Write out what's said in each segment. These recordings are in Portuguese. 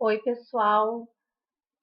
Oi, pessoal.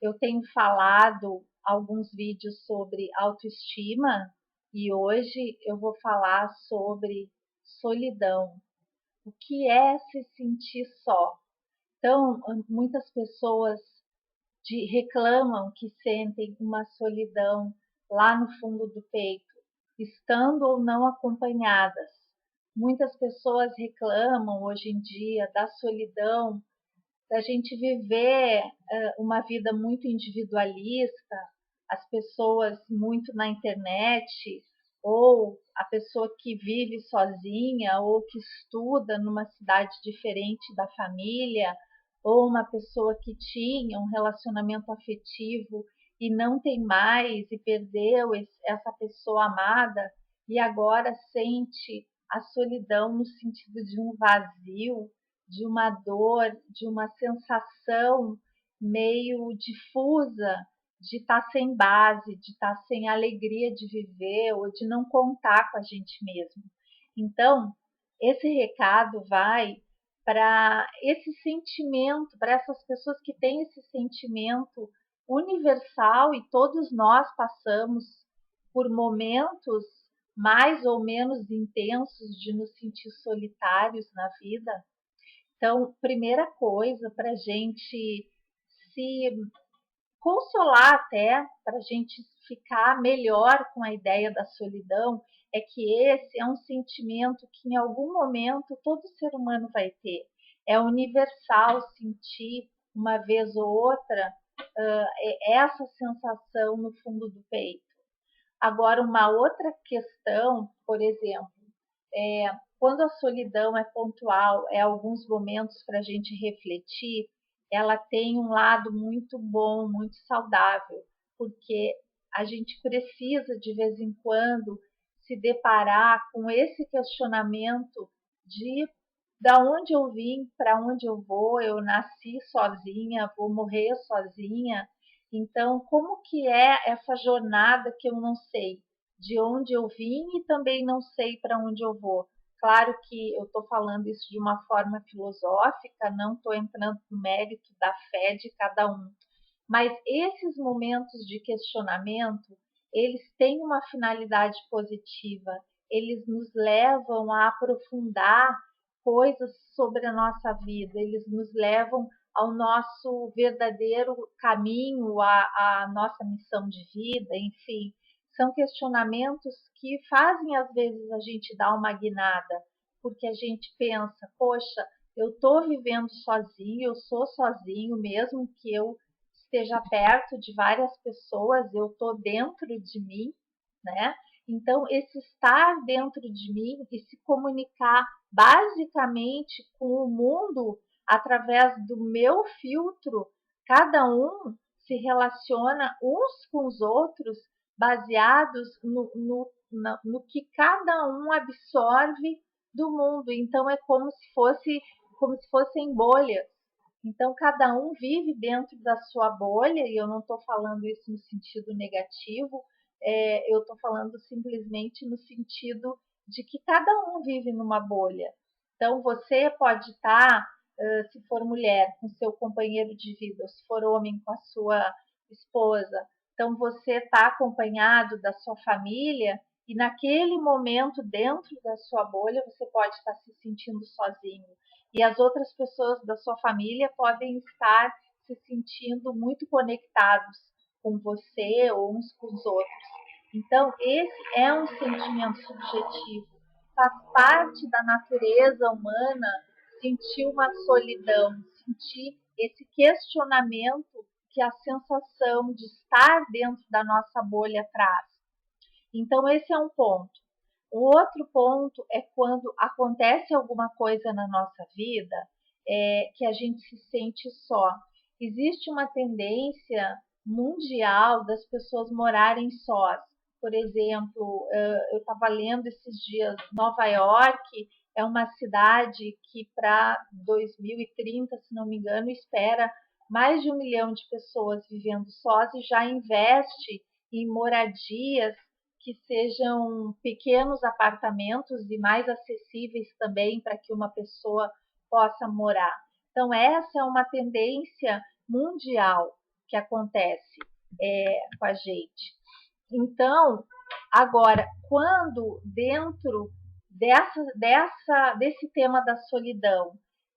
Eu tenho falado alguns vídeos sobre autoestima e hoje eu vou falar sobre solidão. O que é se sentir só? Então, muitas pessoas reclamam que sentem uma solidão lá no fundo do peito, estando ou não acompanhadas. Muitas pessoas reclamam hoje em dia da solidão, da gente viver uma vida muito individualista, as pessoas muito na internet, ou a pessoa que vive sozinha, ou que estuda numa cidade diferente da família, ou uma pessoa que tinha um relacionamento afetivo e não tem mais e perdeu essa pessoa amada e agora sente a solidão no sentido de um vazio, de uma dor, de uma sensação meio difusa de estar sem base, de estar sem alegria de viver ou de não contar com a gente mesmo. Então, esse recado vai para esse sentimento, para essas pessoas que têm esse sentimento universal e todos nós passamos por momentos mais ou menos intensos de nos sentir solitários na vida. Então, primeira coisa para a gente se consolar até, para a gente ficar melhor com a ideia da solidão, é que esse é um sentimento que em algum momento todo ser humano vai ter. É universal sentir uma vez ou outra essa sensação no fundo do peito. Agora, uma outra questão, por exemplo, quando a solidão é pontual, é alguns momentos para a gente refletir, ela tem um lado muito bom, muito saudável, porque a gente precisa de vez em quando se deparar com esse questionamento de da onde eu vim, para onde eu nasci sozinha, vou morrer sozinha. Então, como que é essa jornada que eu não sei de onde eu vim e também não sei para onde eu vou? Claro que eu estou falando isso de uma forma filosófica, não estou entrando no mérito da fé de cada um. Mas esses momentos de questionamento, eles têm uma finalidade positiva. Eles nos levam a aprofundar coisas sobre a nossa vida, eles nos levam ao nosso verdadeiro caminho, à nossa missão de vida, enfim. São questionamentos que fazem, às vezes, a gente dar uma guinada, porque a gente pensa, poxa, eu estou vivendo sozinho, eu sou sozinho, mesmo que eu esteja perto de várias pessoas, eu estou dentro de mim, né? Então, esse estar dentro de mim e se comunicar basicamente com o mundo através do meu filtro, cada um se relaciona uns com os outros baseados no que cada um absorve do mundo. Então, é como se fossem bolhas. Então, cada um vive dentro da sua bolha, e eu não estou falando isso no sentido negativo, eu estou falando simplesmente no sentido de que cada um vive numa bolha. Então, você pode estar, se for mulher, com seu companheiro de vida, ou se for homem, com a sua esposa. Então, você está acompanhado da sua família e naquele momento, dentro da sua bolha, você pode estar se sentindo sozinho. E as outras pessoas da sua família podem estar se sentindo muito conectados com você ou uns com os outros. Então, esse é um sentimento subjetivo. Faz parte da natureza humana sentir uma solidão, sentir esse questionamento que a sensação de estar dentro da nossa bolha traz. Então, esse é um ponto. O outro ponto é quando acontece alguma coisa na nossa vida que a gente se sente só. Existe uma tendência mundial das pessoas morarem sós. Por exemplo, eu estava lendo esses dias, Nova York é uma cidade que para 2030, se não me engano, espera mais de 1 milhão de pessoas vivendo sós e já investe em moradias que sejam pequenos apartamentos e mais acessíveis também para que uma pessoa possa morar. Então, essa é uma tendência mundial que acontece com a gente. Então, agora, quando dentro desse tema da solidão,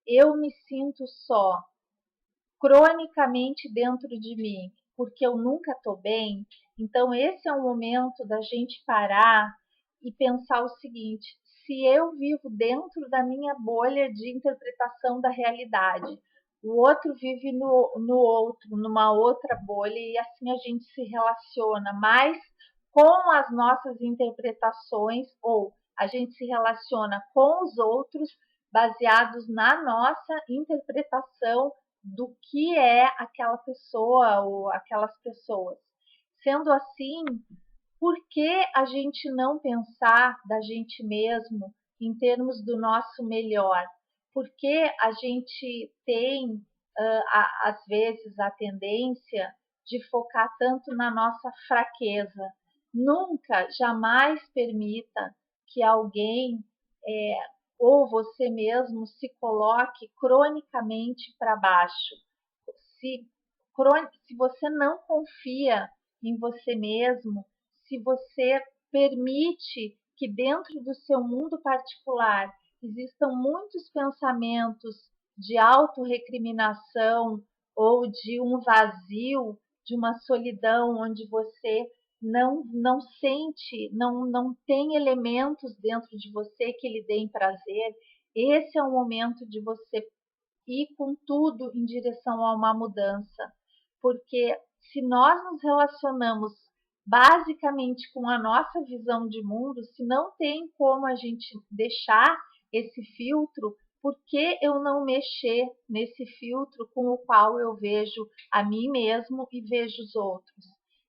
eu me sinto só, cronicamente dentro de mim, porque eu nunca estou bem, então esse é o momento da gente parar e pensar o seguinte: se eu vivo dentro da minha bolha de interpretação da realidade, o outro vive no outro, numa outra bolha, e assim a gente se relaciona mais com as nossas interpretações, ou a gente se relaciona com os outros baseados na nossa interpretação do que é aquela pessoa ou aquelas pessoas. Sendo assim, por que a gente não pensar da gente mesmo em termos do nosso melhor? Por que a gente tem, às vezes, a tendência de focar tanto na nossa fraqueza? Nunca, jamais permita que alguém ou você mesmo se coloque cronicamente para baixo. Se, se você não confia em você mesmo, se você permite que dentro do seu mundo particular existam muitos pensamentos de autorrecriminação ou de um vazio, de uma solidão onde você não sente, não tem elementos dentro de você que lhe deem prazer, esse é o momento de você ir com tudo em direção a uma mudança. Porque se nós nos relacionamos basicamente com a nossa visão de mundo, se não tem como a gente deixar esse filtro, por que eu não mexer nesse filtro com o qual eu vejo a mim mesmo e vejo os outros?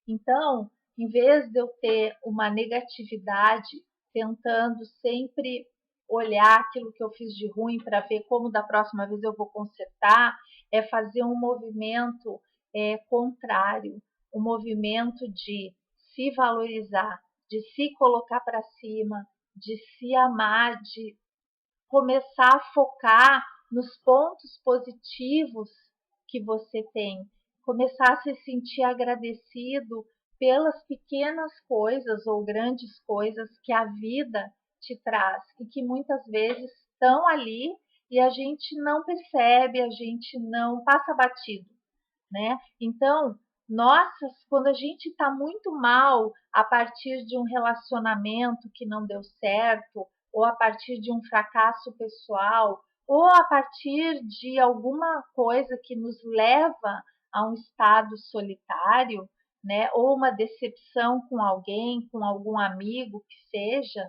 Então, em vez de eu ter uma negatividade, tentando sempre olhar aquilo que eu fiz de ruim para ver como da próxima vez eu vou consertar, é fazer um movimento contrário, um movimento de se valorizar, de se colocar para cima, de se amar, de começar a focar nos pontos positivos que você tem, começar a se sentir agradecido pelas pequenas coisas ou grandes coisas que a vida te traz e que muitas vezes estão ali e a gente não percebe, a gente não passa batido, né? Então, nossa, quando a gente está muito mal a partir de um relacionamento que não deu certo, ou a partir de um fracasso pessoal, ou a partir de alguma coisa que nos leva a um estado solitário, né? Ou uma decepção com alguém, com algum amigo que seja,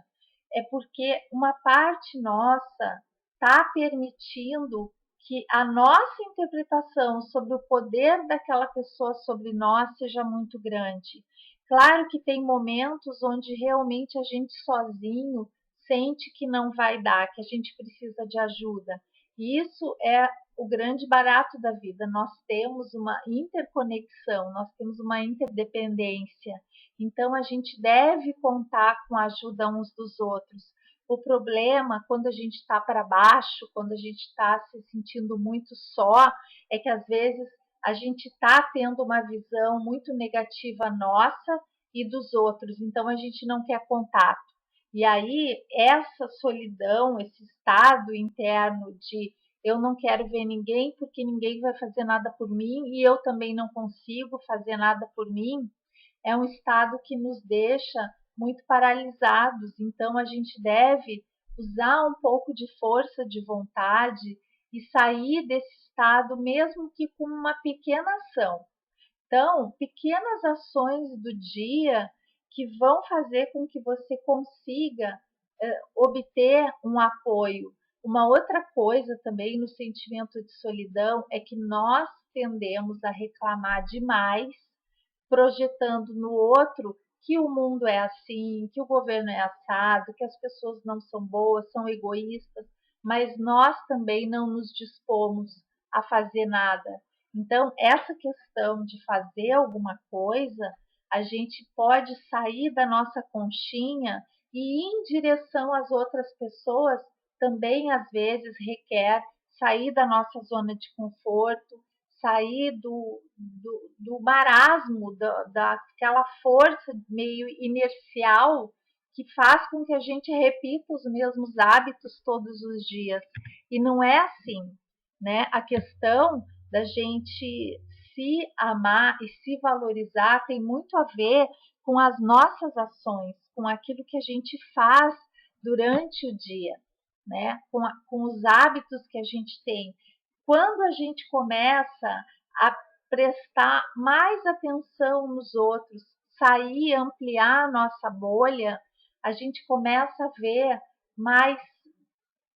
é porque uma parte nossa está permitindo que a nossa interpretação sobre o poder daquela pessoa sobre nós seja muito grande. Claro que tem momentos onde realmente a gente sozinho sente que não vai dar, que a gente precisa de ajuda. E isso é o grande barato da vida. Nós temos uma interconexão, nós temos uma interdependência. Então a gente deve contar com a ajuda uns dos outros. O problema, quando a gente está para baixo, quando a gente está se sentindo muito só, é que às vezes a gente está tendo uma visão muito negativa nossa e dos outros, então a gente não quer contato. E aí, essa solidão, esse estado interno de eu não quero ver ninguém porque ninguém vai fazer nada por mim e eu também não consigo fazer nada por mim, é um estado que nos deixa muito paralisados. Então, a gente deve usar um pouco de força de vontade e sair desse estado, mesmo que com uma pequena ação. Então, pequenas ações do dia que vão fazer com que você consiga obter um apoio. Uma outra coisa também no sentimento de solidão é que nós tendemos a reclamar demais, projetando no outro que o mundo é assim, que o governo é assado, que as pessoas não são boas, são egoístas, mas nós também não nos dispomos a fazer nada. Então, essa questão de fazer alguma coisa, a gente pode sair da nossa conchinha e ir em direção às outras pessoas também às vezes requer sair da nossa zona de conforto, sair do marasmo, daquela força meio inercial que faz com que a gente repita os mesmos hábitos todos os dias. E não é assim, né? A questão da gente se amar e se valorizar tem muito a ver com as nossas ações, com aquilo que a gente faz durante o dia, né? Com os hábitos que a gente tem. Quando a gente começa a prestar mais atenção nos outros, sair, ampliar a nossa bolha, a gente começa a ver mais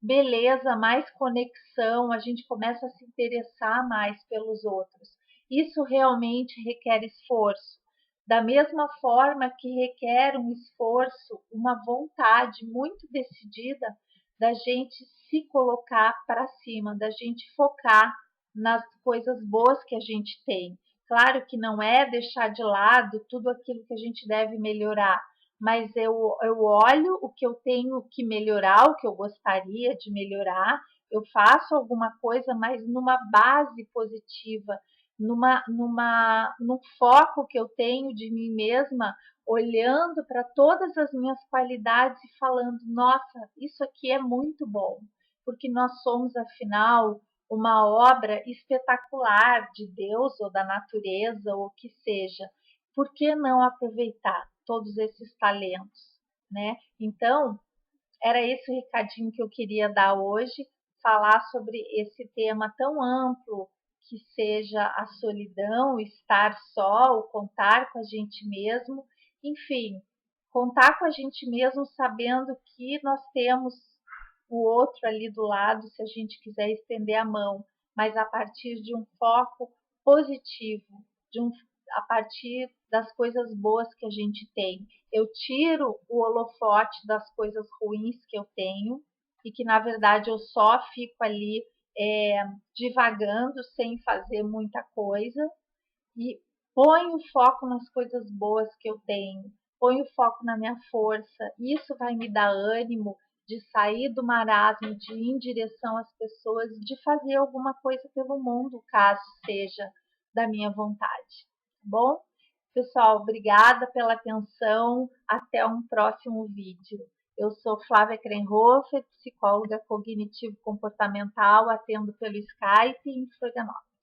beleza, mais conexão, a gente começa a se interessar mais pelos outros. Isso realmente requer esforço. Da mesma forma que requer um esforço, uma vontade muito decidida da gente se colocar para cima, da gente focar nas coisas boas que a gente tem. Claro que não é deixar de lado tudo aquilo que a gente deve melhorar, mas eu olho o que eu tenho que melhorar, o que eu gostaria de melhorar, eu faço alguma coisa, mas numa base positiva, num foco que eu tenho de mim mesma, olhando para todas as minhas qualidades e falando, nossa, isso aqui é muito bom, porque nós somos, afinal, uma obra espetacular de Deus ou da natureza ou o que seja. Por que não aproveitar todos esses talentos, né? Então, era esse o recadinho que eu queria dar hoje, falar sobre esse tema tão amplo que seja a solidão, estar só, o contar com a gente mesmo, enfim, contar com a gente mesmo sabendo que nós temos o outro ali do lado, se a gente quiser estender a mão, mas a partir de um foco positivo, a partir das coisas boas que a gente tem. Eu tiro o holofote das coisas ruins que eu tenho e que, na verdade, eu só fico ali divagando sem fazer muita coisa e ponho o foco nas coisas boas que eu tenho, ponho o foco na minha força. Isso vai me dar ânimo de sair do marasmo, de ir em direção às pessoas, de fazer alguma coisa pelo mundo, caso seja da minha vontade. Tá bom? Pessoal, obrigada pela atenção. Até um próximo vídeo. Eu sou Flávia Krenhofer, psicóloga cognitivo-comportamental, atendo pelo Skype em Florianópolis.